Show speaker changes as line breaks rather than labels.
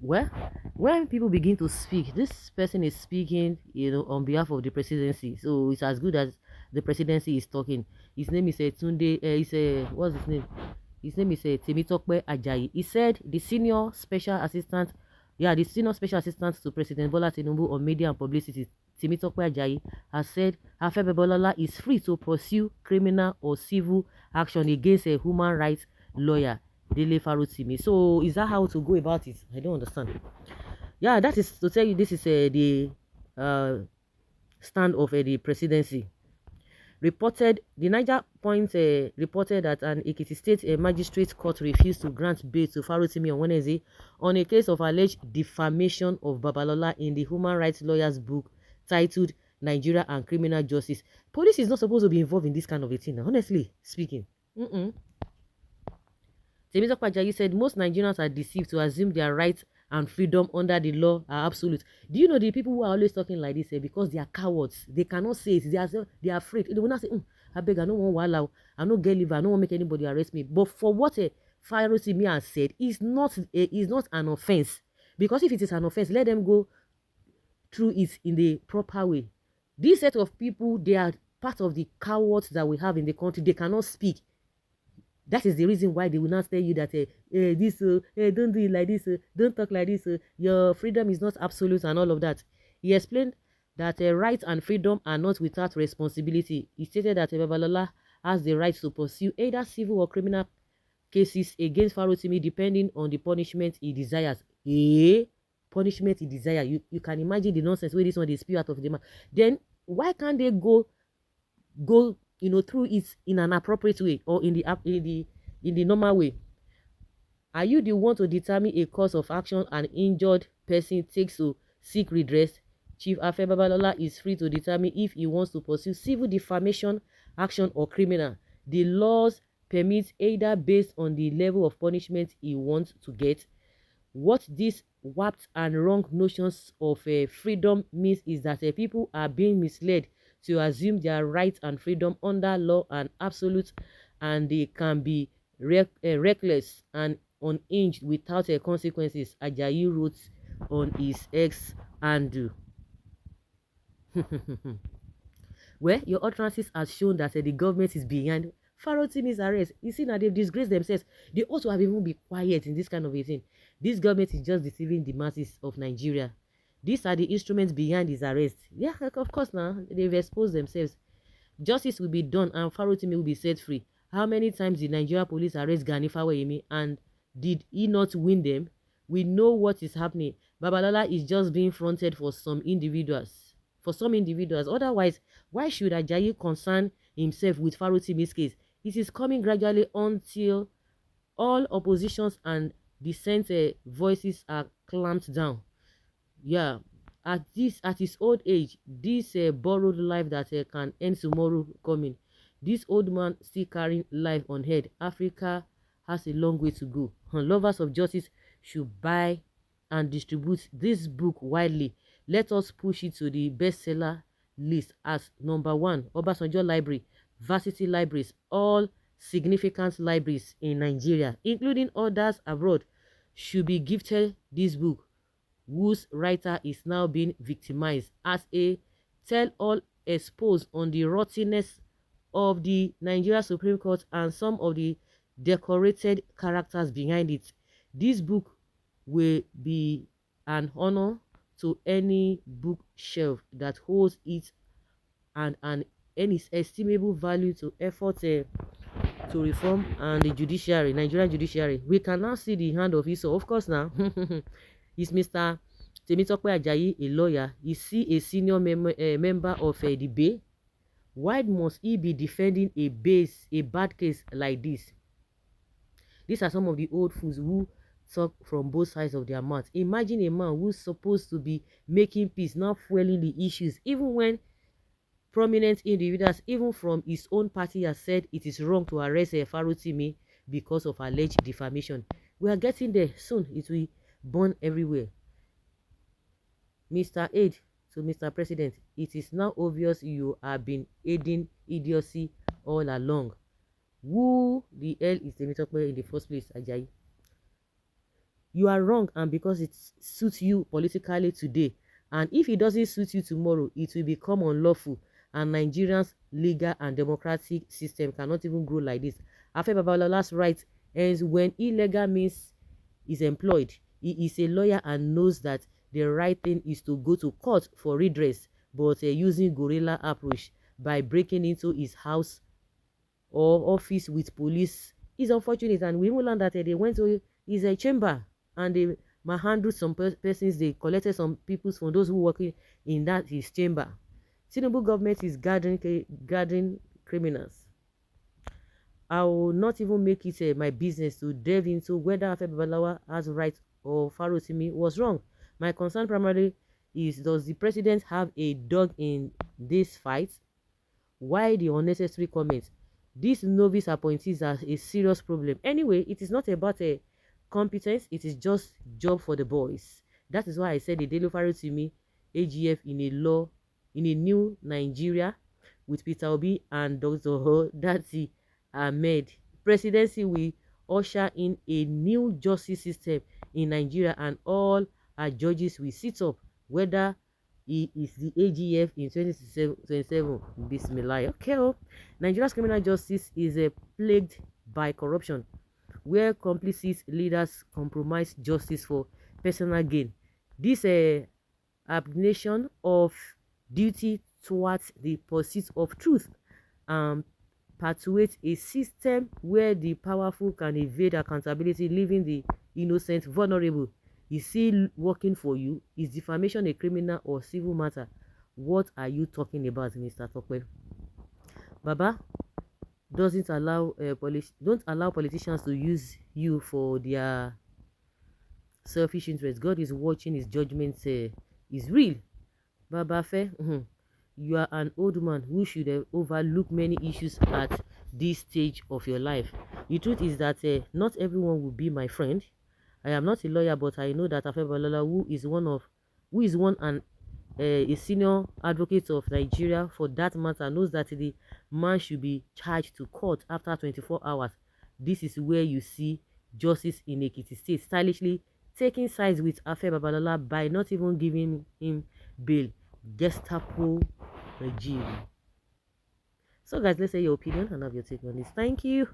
Well, when people begin to speak, this person is speaking, on behalf of the presidency. So it's as good as the presidency is talking. His name is Tunde. What's his name? His name is Temitokpe Ajayi. He said the senior special assistant to President Bola Tinubu on media and publicity, Temitokpe Ajayi, has said Afebe Bolola is free to pursue criminal or civil action against a human rights lawyer, Dele Farotimi. So is that how to go about it? I don't understand. Yeah, that is to tell you this is the uh, stand of the presidency. The Niger Point reported that an Ekiti State magistrate court refused to grant bail to Farotimi on Wednesday on a case of alleged defamation of Babalola in the human rights lawyer's book titled Nigeria and Criminal Justice. Police is not supposed to be involved in this kind of a thing, honestly speaking. Temitope Ajayi said most Nigerians are deceived to assume their rights and freedom under the law are absolute. Do you know the people who are always talking like this because they are cowards? They cannot say it. They are afraid. They will not say, I beg, I don't want wallow. I don't get liver. I don't want to make anybody arrest me. But for what a Farotimi has said is not an offense. Because if it is an offense, let them go through it in the proper way. This set of people, they are part of the cowards that we have in the country. They cannot speak. That is the reason why they will not tell you that don't do it like this, don't talk like this, your freedom is not absolute and all of that. He explained that rights and freedom are not without responsibility. He stated that Babalola has the right to pursue either civil or criminal cases against Farotimi depending on the punishment he desires. Punishment he desires. You can imagine the nonsense where this one is spew out of the mouth. Then why can't they go through it in an appropriate way or in the normal way? Are you the one to determine a course of action an injured person takes to seek redress? Chief Afe Babalola is free to determine if he wants to pursue civil defamation action or criminal. The laws permit either based on the level of punishment he wants to get. What these warped and wrong notions of freedom means is that people are being misled to assume their rights and freedom under law and absolute, and they can be reckless and unhinged without consequences, Ajayi wrote on his ex handle. Well, your utterances has shown that the government is behind Farotimi's arrest. You see now they've disgraced themselves. They also have even been quiet in this kind of a thing. This government is just deceiving the masses of Nigeria. These are the instruments behind his arrest. Yeah, of course now they've exposed themselves. Justice will be done and Farotimi will be set free. How many times did Nigeria police arrest Gani Faweyemi and did he not win them? We know what is happening. Babalola is just being fronted for some individuals. Otherwise, why should Ajayi concern himself with Farotimi's case? It is coming gradually until all oppositions and dissent voices are clamped down. Yeah, at his old age, this borrowed life that can end tomorrow coming. This old man still carrying life on head. Africa has a long way to go. And lovers of justice should buy and distribute this book widely. Let us push it to the bestseller list as number one. Obasanjo Library, varsity libraries, all significant libraries in Nigeria, including others abroad, should be gifted this book, whose writer is now being victimized as a tell-all exposed on the rottenness of the Nigeria Supreme Court and some of the decorated characters behind it. This book will be an honor to any bookshelf that holds it and an inestimable value to efforts to reform and the judiciary, Nigerian judiciary. We can now see the hand of Esau. Of course now, is Mr. Temitope Ajayi a lawyer? Is he a senior member of the Bay? Why must he be defending a bad case like this? These are some of the old fools who talk from both sides of their mouth. Imagine a man who's supposed to be making peace, now fueling the issues, even when prominent individuals, even from his own party, has said it is wrong to arrest Farotimi because of alleged defamation. We are getting there soon. It will burn everywhere. Mr. Aid to Mr. President, it is now obvious you have been aiding idiocy all along. Who the hell is Temitope in the first place, Ajayi? You are wrong, and because it suits you politically today, and if it doesn't suit you tomorrow, it will become unlawful, and Nigerians legal and democratic system cannot even grow like this. Afe Babalola's right ends when illegal means is employed. He is a lawyer and knows that the right thing is to go to court for redress, but using guerrilla approach by breaking into his house or office with police is unfortunate. And we even learned that they went to his chamber and they manhandled some persons. They collected some people's from those who working in that his chamber. Tinubu government is guarding criminals. I will not even make it my business to delve into whether Afe Babalawa has right or Farotimi was wrong. My concern primarily is, does the president have a dog in this fight? Why the unnecessary comments? These novice appointees are a serious problem. Anyway, it is not about a competence, it is just job for the boys. That is why I said the Dele Farotimi AGF in a new Nigeria with Peter Obi and Dr. Dati Ahmed. Presidency will usher in a new justice system in Nigeria, and all our judges will sit up, whether he is the AGF in 2027. Bismillah. Okay, oh. Nigeria's criminal justice is plagued by corruption, where complicit leaders compromise justice for personal gain. This abnegation of duty towards the pursuit of truth perpetuates a system where the powerful can evade accountability, leaving the innocent vulnerable. Is he working for you? Is defamation a criminal or civil matter? What are you talking about, Mr. Tokwe? Baba doesn't allow don't allow politicians to use you for their selfish interest. God is watching. His judgment is real. Baba Fe, you are an old man who should have overlooked many issues at this stage of your life. The truth is that not everyone will be my friend. I am not a lawyer, but I know that Afe Babalola, who is one and a senior advocate of Nigeria for that matter, knows that the man should be charged to court after 24 hours. This is where you see justice in Ekiti State stylishly taking sides with Afe Babalola by not even giving him bail. Gestapo regime. So guys, let's say your opinion and have your take on this. Thank you.